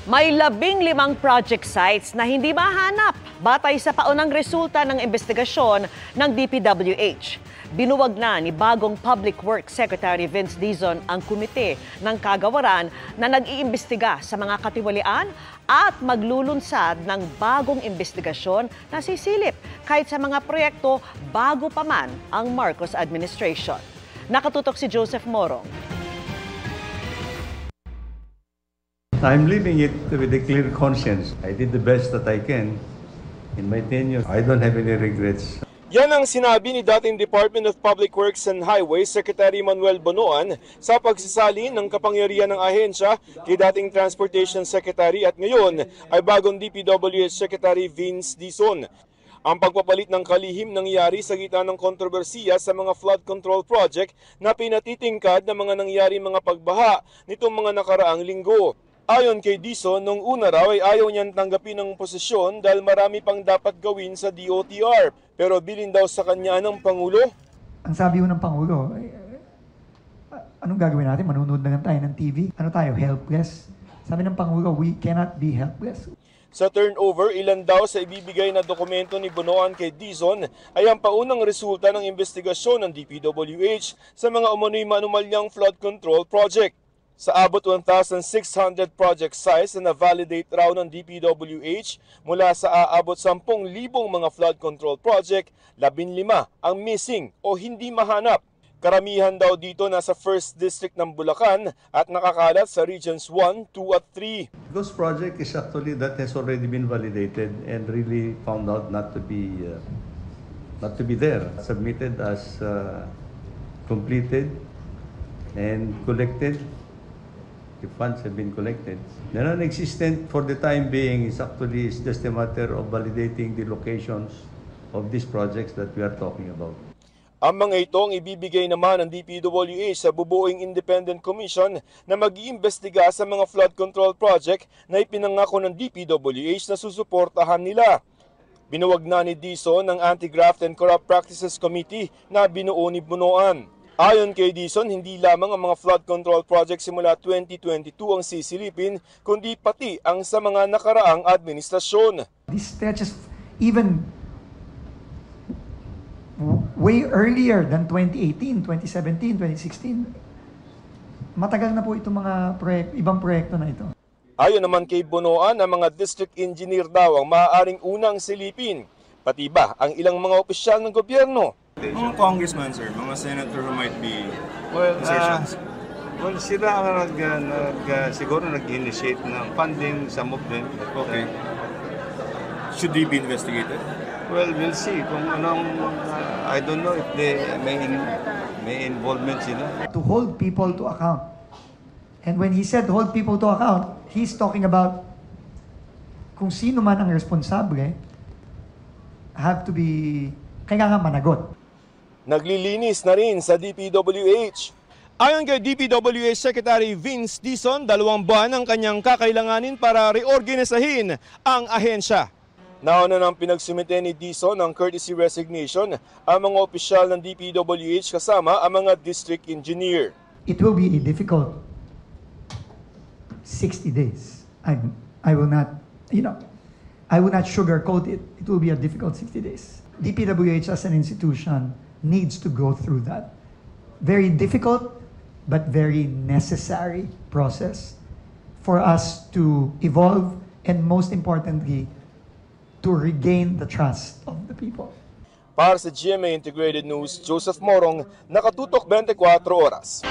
May 15 project sites na hindi mahanap batay sa paunang resulta ng investigasyon ng DPWH. Binuwag na ni bagong Public Works Secretary Vince Dizon ang komite ng kagawaran na nag-iimbestiga sa mga katiwalian at maglulunsad ng bagong investigasyon na sisilip kahit sa mga proyekto bago pa man ang Marcos administration. Nakatutok si Joseph Morong. I'm leaving it with a clear conscience. I did the best that I can in my tenure. I don't have any regrets. Yan ang sinabi ni dating Department of Public Works and Highways Secretary Manuel Bonoan sa pagsasali ng kapangyarihan ng ahensya kay dating Transportation Secretary at ngayon ay bagong DPWH Secretary Vince Dizon. Ang pagpapalit ng kalihim nangyari sa gitna ng kontrobersiya sa mga flood control project na pinatitingkad ng mga nangyari mga pagbaha nitong mga nakaraang linggo. Ayon kay Dizon, nung una raw ay ayaw niyang tanggapin ng posisyon dahil marami pang dapat gawin sa DOTR. Pero bilin daw sa kanya ng Pangulo. Ang sabi ng Pangulo, anong gagawin natin? Manunood na lang tayo ng TV? Ano tayo, helpless? Sabi ng Pangulo, we cannot be helpless. Sa turnover, ilan daw sa ibibigay na dokumento ni Bonoan kay Dizon ay ang paunang resulta ng investigasyon ng DPWH sa mga umano'y manumalyang flood control project. Sa abot 1,600 project sites na na-validate raw ng DPWH mula sa aabot 10,000 mga flood control project, 15 ang missing o hindi mahanap. Karamihan daw dito nasa 1st District ng Bulacan at nakakalat sa Regions 1, 2 at 3. Those project is actually that has already been validated and really found out not to be there. Submitted as completed and collected. The funds have been collected. The non-existent for the time being is actually just a matter of validating the locations of these projects that we are talking about. Ang mga itong ibibigay naman ng DPWH sa bubuing independent commission na mag-iimbestiga sa mga flood control project na ipinangako ng DPWH na susuportahan nila. Binuwag na ni Dizon ng Anti-Graft and Corrupt Practices Committee na binuo ni Bonoan. Ayon kay Dizon, hindi lamang ang mga flood control project simula 2022 ang sisilipin, kundi pati ang sa mga nakaraang administrasyon. This stretches even way earlier than 2018, 2017, 2016. Matagal na po itong mga ibang proyekto na ito. Ayon naman kay Bonoan, ang mga district engineer daw ang maaaring unang silipin, pati ba ang ilang mga opisyal ng gobyerno. Mga congressman, sir, mga senator who might be insertions. Sila ang siguro nag-initiate ng funding, some of them. Okay. Should they be investigated? Well, we'll see kung anong, I don't know if they may involvement sila. To hold people to account. And when he said hold people to account, he's talking about kung sino man ang responsable, have to be, kailangan managot. Naglilinis na rin sa DPWH. Ayon kay DPWH Secretary Vince Dizon, 2 buwan ang kanyang kakailanganin para reorganisahin ang ahensya. Nauna nang pinagsumite ni Dizon ng courtesy resignation ang mga opisyal ng DPWH kasama ang mga district engineer. It will be a difficult 60 days. I will not, I will not sugarcoat it. It will be a difficult 60 days. DPWH as an institution needs to go through that very difficult but very necessary process for us to evolve and most importantly, to regain the trust of the people. Para sa GMA Integrated News, Joseph Morong, Nakatutok 24 Oras.